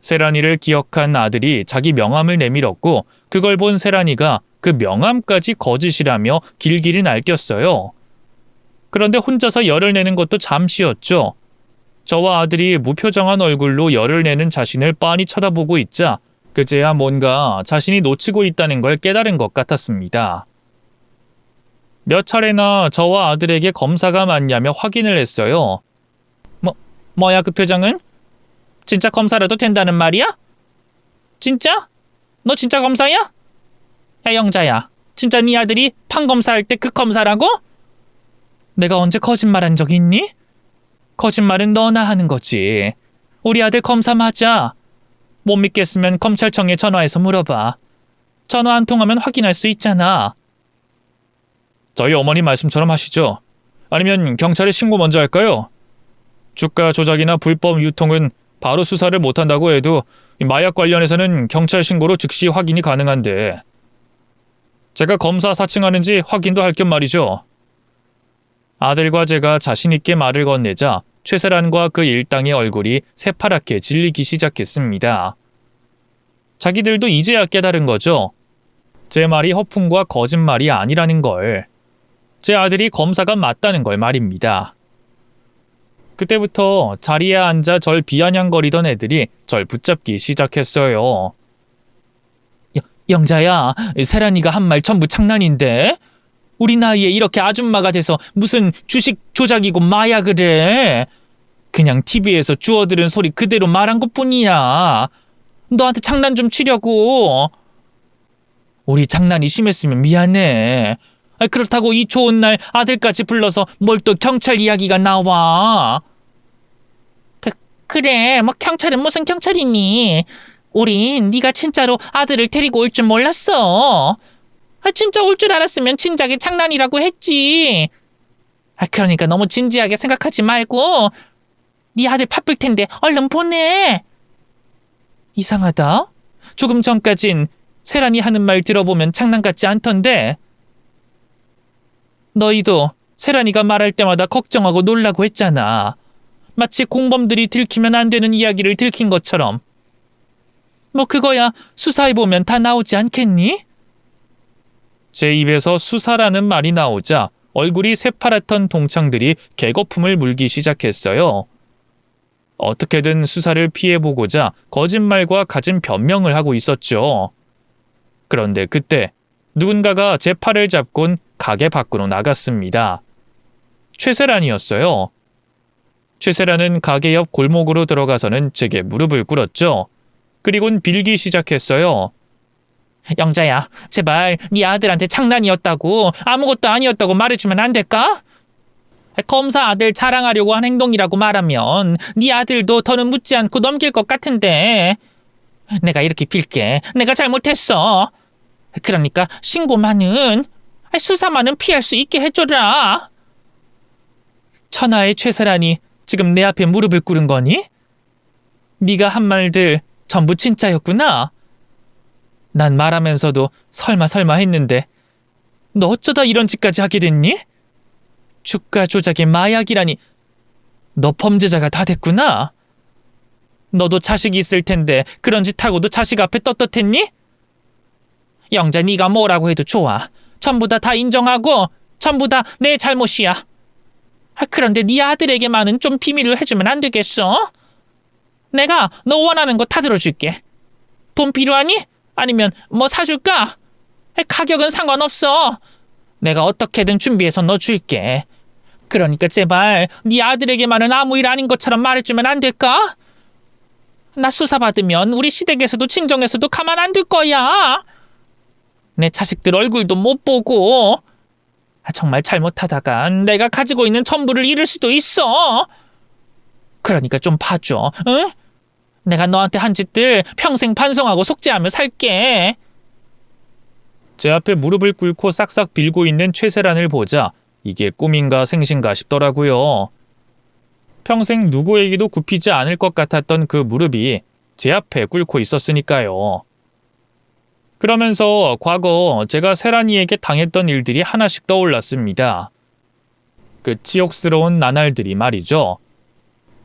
세란이를 기억한 아들이 자기 명함을 내밀었고 그걸 본 세란이가 그 명함까지 거짓이라며 길길이 날뛰었어요. 그런데 혼자서 열을 내는 것도 잠시였죠. 저와 아들이 무표정한 얼굴로 열을 내는 자신을 빤히 쳐다보고 있자 그제야 뭔가 자신이 놓치고 있다는 걸 깨달은 것 같았습니다. 몇 차례나 저와 아들에게 검사가 맞냐며 확인을 했어요. 뭐야 그 표정은? 진짜 검사라도 된다는 말이야? 진짜? 너 진짜 검사야? 야 영자야, 진짜 네 아들이 판검사할 때 그 검사라고? 내가 언제 거짓말한 적 있니? 거짓말은 너나 하는 거지. 우리 아들 검사 맞아. 못 믿겠으면 검찰청에 전화해서 물어봐. 전화 안 통하면 확인할 수 있잖아. 저희 어머니 말씀처럼 하시죠. 아니면 경찰에 신고 먼저 할까요? 주가 조작이나 불법 유통은 바로 수사를 못한다고 해도 마약 관련해서는 경찰 신고로 즉시 확인이 가능한데 제가 검사 사칭하는지 확인도 할 겸 말이죠. 아들과 제가 자신있게 말을 건네자 최세란과 그 일당의 얼굴이 새파랗게 질리기 시작했습니다. 자기들도 이제야 깨달은 거죠. 제 말이 허풍과 거짓말이 아니라는 걸. 제 아들이 검사가 맞다는 걸 말입니다. 그때부터 자리에 앉아 절 비아냥거리던 애들이 절 붙잡기 시작했어요. 영자야, 세란이가 한 말 전부 장난인데? 우리 나이에 이렇게 아줌마가 돼서 무슨 주식 조작이고 마약을 해. 그냥 TV에서 주워들은 소리 그대로 말한 것뿐이야. 너한테 장난 좀 치려고. 우리 장난이 심했으면 미안해. 그렇다고 이 좋은 날 아들까지 불러서 뭘 또 경찰 이야기가 나와. 그래, 뭐 경찰은 무슨 경찰이니? 우린 네가 진짜로 아들을 데리고 올 줄 몰랐어. 진짜 올 줄 알았으면 진작에 장난이라고 했지. 그러니까 너무 진지하게 생각하지 말고 네 아들 바쁠 텐데 얼른 보내. 이상하다. 조금 전까진 세란이 하는 말 들어보면 장난 같지 않던데. 너희도 세란이가 말할 때마다 걱정하고 놀라고 했잖아. 마치 공범들이 들키면 안 되는 이야기를 들킨 것처럼. 뭐 그거야 수사해보면 다 나오지 않겠니? 제 입에서 수사라는 말이 나오자 얼굴이 새파랗던 동창들이 개거품을 물기 시작했어요. 어떻게든 수사를 피해보고자 거짓말과 갖은 변명을 하고 있었죠. 그런데 그때 누군가가 제 팔을 잡곤 가게 밖으로 나갔습니다. 최세란이었어요. 최세라는 가게 옆 골목으로 들어가서는 제게 무릎을 꿇었죠. 그리곤 빌기 시작했어요. 영자야, 제발 네 아들한테 장난이었다고, 아무것도 아니었다고 말해주면 안 될까? 검사 아들 자랑하려고 한 행동이라고 말하면 네 아들도 더는 묻지 않고 넘길 것 같은데. 내가 이렇게 빌게. 내가 잘못했어. 그러니까 신고만은, 수사만은 피할 수 있게 해줘라. 천하의 최세라니 지금 내 앞에 무릎을 꿇은 거니? 네가 한 말들 전부 진짜였구나. 난 말하면서도 설마 했는데 너 어쩌다 이런 짓까지 하게 됐니? 주가 조작의 마약이라니. 너 범죄자가 다 됐구나. 너도 자식이 있을 텐데 그런 짓 하고도 자식 앞에 떳떳했니? 영자, 네가 뭐라고 해도 좋아. 전부 다 인정하고 전부 다 내 잘못이야. 그런데 네 아들에게만은 좀 비밀로 해주면 안 되겠어? 내가 너 원하는 거 다 들어줄게. 돈 필요하니? 아니면 뭐 사줄까? 가격은 상관없어. 내가 어떻게든 준비해서 너 줄게. 그러니까 제발 네 아들에게만은 아무 일 아닌 것처럼 말해주면 안 될까? 나 수사받으면 우리 시댁에서도 친정에서도 가만 안 둘 거야. 내 자식들 얼굴도 못 보고. 정말 잘못하다가 내가 가지고 있는 전부를 잃을 수도 있어. 그러니까 좀 봐줘, 응? 내가 너한테 한 짓들 평생 반성하고 속죄하며 살게. 제 앞에 무릎을 꿇고 싹싹 빌고 있는 최세란을 보자 이게 꿈인가 생신가 싶더라고요. 평생 누구에게도 굽히지 않을 것 같았던 그 무릎이 제 앞에 꿇고 있었으니까요. 그러면서 과거 제가 세란이에게 당했던 일들이 하나씩 떠올랐습니다. 그 치욕스러운 나날들이 말이죠.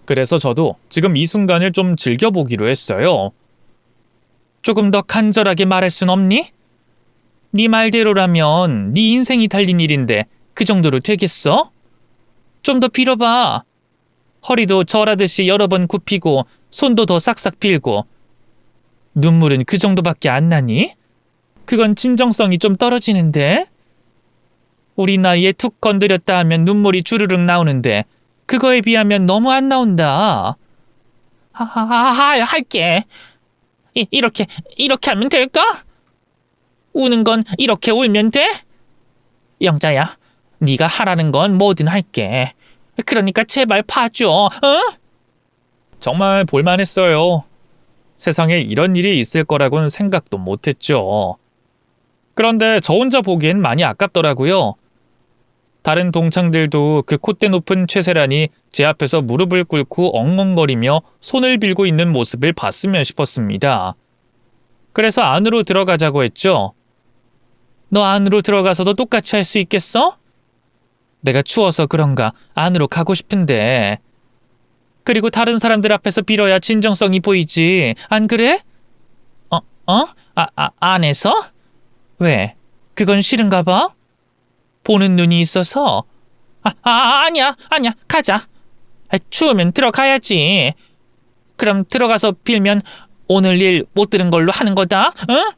그래서 저도 지금 이 순간을 좀 즐겨보기로 했어요. 조금 더 간절하게 말할 순 없니? 네 말대로라면 네 인생이 달린 일인데 그 정도로 되겠어? 좀 더 빌어봐. 허리도 절하듯이 여러 번 굽히고 손도 더 싹싹 빌고. 눈물은 그 정도밖에 안 나니? 그건 진정성이 좀 떨어지는데? 우리 나이에 툭 건드렸다 하면 눈물이 주르륵 나오는데 그거에 비하면 너무 안 나온다. 할게. 이렇게 하면 될까? 우는 건 이렇게 울면 돼? 영자야, 네가 하라는 건 뭐든 할게. 그러니까 제발 봐줘, 응? 정말 볼만했어요. 세상에 이런 일이 있을 거라고는 생각도 못했죠. 그런데 저 혼자 보기엔 많이 아깝더라고요. 다른 동창들도 그 콧대 높은 최세란이 제 앞에서 무릎을 꿇고 엉엉거리며 손을 빌고 있는 모습을 봤으면 싶었습니다. 그래서 안으로 들어가자고 했죠. 너 안으로 들어가서도 똑같이 할 수 있겠어? 내가 추워서 그런가 안으로 가고 싶은데. 그리고 다른 사람들 앞에서 빌어야 진정성이 보이지, 안 그래? 안에서? 왜? 그건 싫은가 봐? 보는 눈이 있어서? 아니야. 가자. 추우면 들어가야지. 그럼 들어가서 빌면 오늘 일 못 들은 걸로 하는 거다, 응?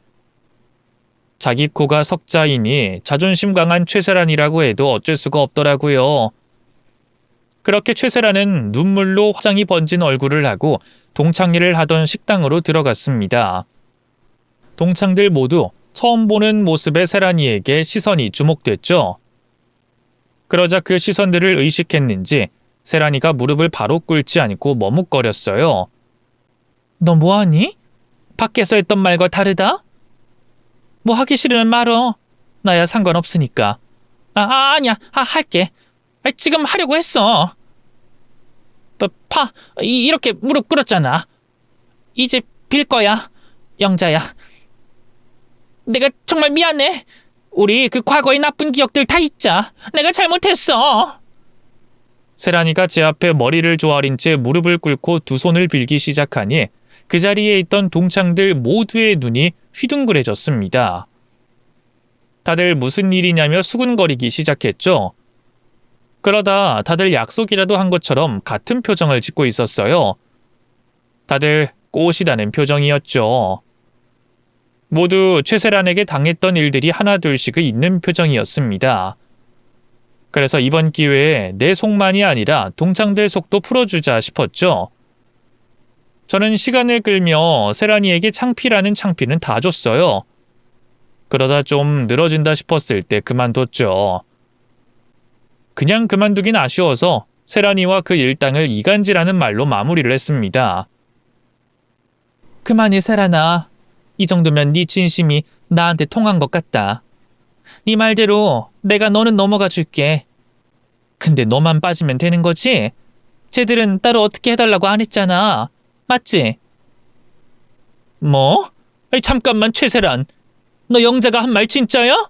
자기 코가 석자이니 자존심 강한 최세란이라고 해도 어쩔 수가 없더라고요. 그렇게 최세란은 눈물로 화장이 번진 얼굴을 하고 동창회를 하던 식당으로 들어갔습니다. 동창들 모두 처음 보는 모습의 세란이에게 시선이 주목됐죠. 그러자 그 시선들을 의식했는지 세란이가 무릎을 바로 꿇지 않고 머뭇거렸어요. 너 뭐하니? 밖에서 했던 말과 다르다? 뭐 하기 싫으면 말어. 나야 상관없으니까. 아니야. 할게. 지금 하려고 했어. 이렇게 무릎 꿇었잖아. 이제 빌 거야. 영자야. 내가 정말 미안해. 우리 그 과거의 나쁜 기억들 다 잊자. 내가 잘못했어. 세란이가 제 앞에 머리를 조아린 채 무릎을 꿇고 두 손을 빌기 시작하니 그 자리에 있던 동창들 모두의 눈이 휘둥그레졌습니다. 다들 무슨 일이냐며 수군거리기 시작했죠. 그러다 다들 약속이라도 한 것처럼 같은 표정을 짓고 있었어요. 다들 꼬시다는 표정이었죠. 모두 최세란에게 당했던 일들이 하나둘씩 있는 표정이었습니다. 그래서 이번 기회에 내 속만이 아니라 동창들 속도 풀어주자 싶었죠. 저는 시간을 끌며 세란이에게 창피라는 창피는 다 줬어요. 그러다 좀 늘어진다 싶었을 때 그만뒀죠. 그냥 그만두긴 아쉬워서 세란이와 그 일당을 이간질하는 말로 마무리를 했습니다. 그만해, 세란아. 이 정도면 네 진심이 나한테 통한 것 같다. 네 말대로 내가 너는 넘어가 줄게. 근데 너만 빠지면 되는 거지? 쟤들은 따로 어떻게 해달라고 안 했잖아. 맞지? 뭐? 아니, 잠깐만, 최세란. 너 영자가 한 말 진짜야?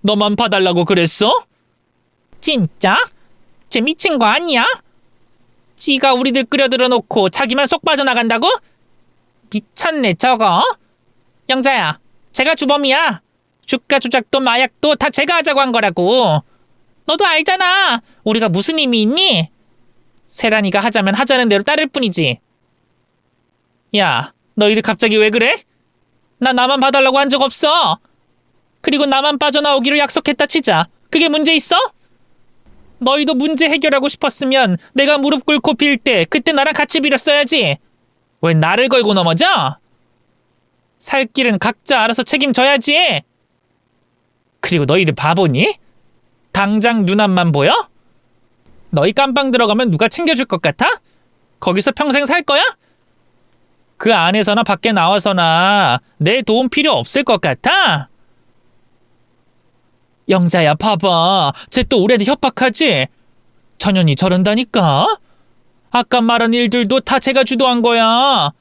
너만 봐달라고 그랬어? 진짜? 쟤 미친 거 아니야? 지가 우리들 끌어들여 놓고 자기만 쏙 빠져나간다고? 미쳤네 저거. 영자야, 제가 주범이야. 주가 조작도 마약도 다 제가 하자고 한 거라고. 너도 알잖아. 우리가 무슨 힘이 있니? 세란이가 하자면 하자는 대로 따를 뿐이지. 야, 너희들 갑자기 왜 그래? 나 나만 봐달라고 한 적 없어. 그리고 나만 빠져나오기로 약속했다 치자. 그게 문제 있어? 너희도 문제 해결하고 싶었으면 내가 무릎 꿇고 빌 때 그때 나랑 같이 빌었어야지. 왜 나를 걸고 넘어져? 살 길은 각자 알아서 책임져야지. 그리고 너희들 바보니? 당장 눈앞만 보여? 너희 깜빵 들어가면 누가 챙겨줄 것 같아? 거기서 평생 살 거야? 그 안에서나 밖에 나와서나 내 도움 필요 없을 것 같아? 영자야, 봐봐. 쟤 또 우리한테 협박하지? 전현이 저런다니까? 아까 말한 일들도 다 제가 주도한 거야.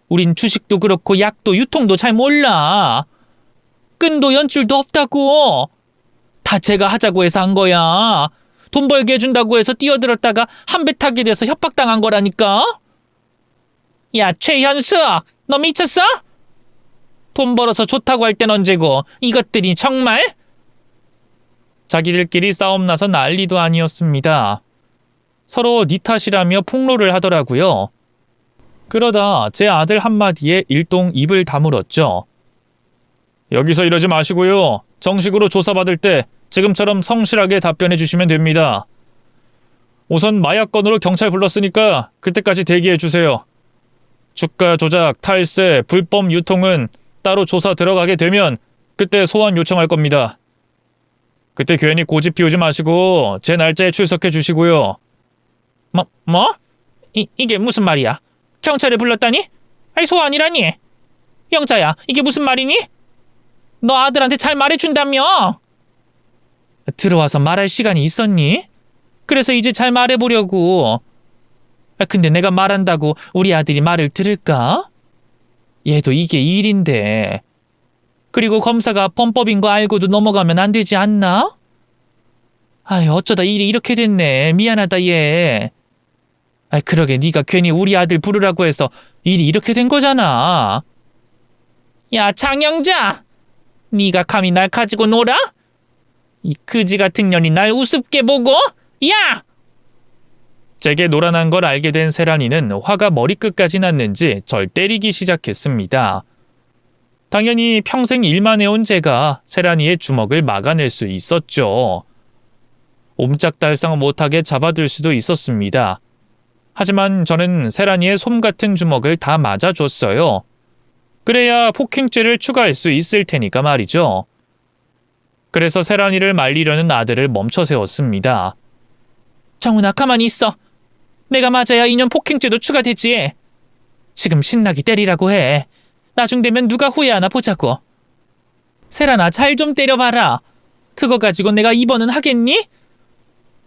우린 주식도 그렇고 약도 유통도 잘 몰라. 끈도 연줄도 없다고. 다 제가 하자고 해서 한 거야. 돈 벌게 해준다고 해서 뛰어들었다가 한 배 타게 돼서 협박당한 거라니까. 야, 최현수, 너 미쳤어? 돈 벌어서 좋다고 할 땐 언제고 이것들이 정말? 자기들끼리 싸움 나서 난리도 아니었습니다. 서로 니 탓이라며 폭로를 하더라고요. 그러다 제 아들 한마디에 일동 입을 다물었죠. 여기서 이러지 마시고요. 정식으로 조사받을 때 지금처럼 성실하게 답변해 주시면 됩니다. 우선 마약 건으로 경찰 불렀으니까 그때까지 대기해 주세요. 주가 조작, 탈세, 불법 유통은 따로 조사 들어가게 되면 그때 소환 요청할 겁니다. 그때 괜히 고집 피우지 마시고 제 날짜에 출석해 주시고요. 뭐? 이게 무슨 말이야? 경찰에 불렀다니? 아니, 소환이라니? 영자야, 이게 무슨 말이니? 너 아들한테 잘 말해준다며? 들어와서 말할 시간이 있었니? 그래서 이제 잘 말해보려고. 근데 내가 말한다고 우리 아들이 말을 들을까? 얘도 이게 일인데. 그리고 검사가 범법인 거 알고도 넘어가면 안 되지 않나? 아유, 어쩌다 일이 이렇게 됐네. 미안하다, 얘. 그러게 네가 괜히 우리 아들 부르라고 해서 일이 이렇게 된 거잖아. 야, 장영자! 네가 감히 날 가지고 놀아? 이 그지 같은 년이 날 우습게 보고? 야! 제게 노란한 걸 알게 된 세란이는 화가 머리끝까지 났는지 절 때리기 시작했습니다. 당연히 평생 일만 해온 제가 세란이의 주먹을 막아낼 수 있었죠. 옴짝달싹 못하게 잡아둘 수도 있었습니다. 하지만 저는 세란이의 솜 같은 주먹을 다 맞아줬어요. 그래야 폭행죄를 추가할 수 있을 테니까 말이죠. 그래서 세란이를 말리려는 아들을 멈춰 세웠습니다. 정훈아, 가만히 있어. 내가 맞아야 이년 폭행죄도 추가되지. 지금 신나게 때리라고 해. 나중 되면 누가 후회하나 보자고. 세란아, 잘 좀 때려봐라. 그거 가지고 내가 입원은 하겠니?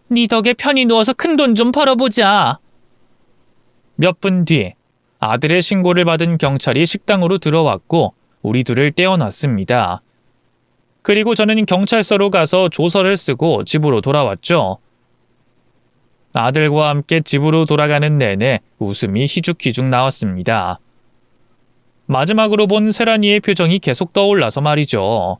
네 덕에 편히 누워서 큰돈 좀 벌어보자. 몇 분 뒤 아들의 신고를 받은 경찰이 식당으로 들어왔고 우리 둘을 떼어놨습니다. 그리고 저는 경찰서로 가서 조서를 쓰고 집으로 돌아왔죠. 아들과 함께 집으로 돌아가는 내내 웃음이 희죽희죽 나왔습니다. 마지막으로 본 세란이의 표정이 계속 떠올라서 말이죠.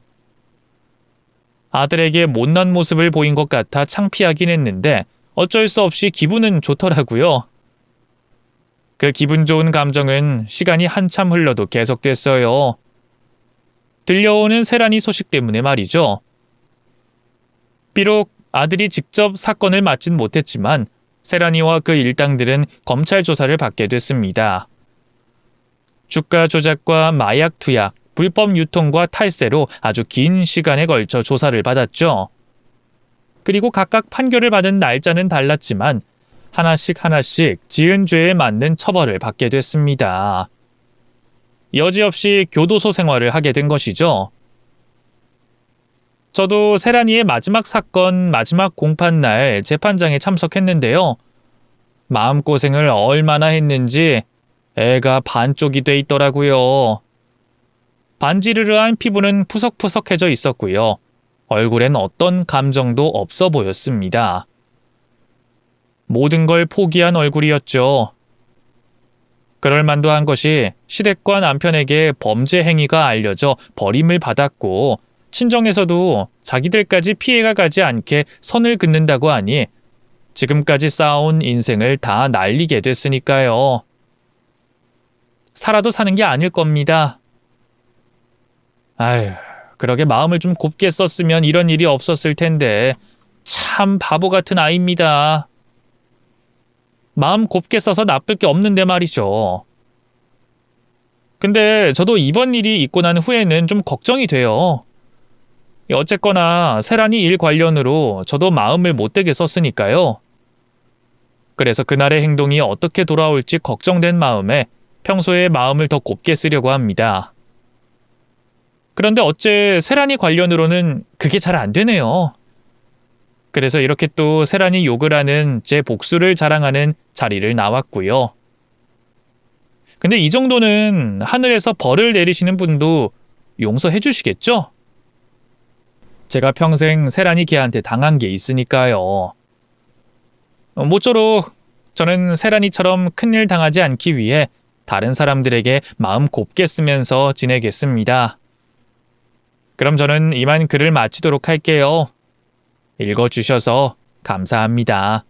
아들에게 못난 모습을 보인 것 같아 창피하긴 했는데 어쩔 수 없이 기분은 좋더라고요. 그 기분 좋은 감정은 시간이 한참 흘러도 계속됐어요. 들려오는 세란이 소식 때문에 말이죠. 비록 아들이 직접 사건을 맡진 못했지만 세란이와 그 일당들은 검찰 조사를 받게 됐습니다. 주가 조작과 마약 투약, 불법 유통과 탈세로 아주 긴 시간에 걸쳐 조사를 받았죠. 그리고 각각 판결을 받은 날짜는 달랐지만 하나씩 지은 죄에 맞는 처벌을 받게 됐습니다. 여지없이 교도소 생활을 하게 된 것이죠. 저도 세란이의 마지막 사건, 마지막 공판날 재판장에 참석했는데요. 마음고생을 얼마나 했는지 애가 반쪽이 돼 있더라고요. 반지르르한 피부는 푸석푸석해져 있었고요. 얼굴엔 어떤 감정도 없어 보였습니다. 모든 걸 포기한 얼굴이었죠. 그럴 만도 한 것이 시댁과 남편에게 범죄 행위가 알려져 버림을 받았고 친정에서도 자기들까지 피해가 가지 않게 선을 긋는다고 하니 지금까지 쌓아온 인생을 다 날리게 됐으니까요. 살아도 사는 게 아닐 겁니다. 아휴, 그러게 마음을 좀 곱게 썼으면 이런 일이 없었을 텐데 참 바보 같은 아이입니다. 마음 곱게 써서 나쁠 게 없는데 말이죠. 근데 저도 이번 일이 있고 난 후에는 좀 걱정이 돼요. 어쨌거나 세란이 일 관련으로 저도 마음을 못되게 썼으니까요. 그래서 그날의 행동이 어떻게 돌아올지 걱정된 마음에 평소에 마음을 더 곱게 쓰려고 합니다. 그런데 어째 세란이 관련으로는 그게 잘 안 되네요. 그래서 이렇게 또 세란이 욕을 하는 제 복수를 자랑하는 자리를 나왔고요. 근데 이 정도는 하늘에서 벌을 내리시는 분도 용서해 주시겠죠? 제가 평생 세란이 걔한테 당한 게 있으니까요. 모쪼록 저는 세란이처럼 큰일 당하지 않기 위해 다른 사람들에게 마음 곱게 쓰면서 지내겠습니다. 그럼 저는 이만 글을 마치도록 할게요. 읽어주셔서 감사합니다.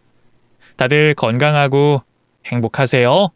다들 건강하고 행복하세요.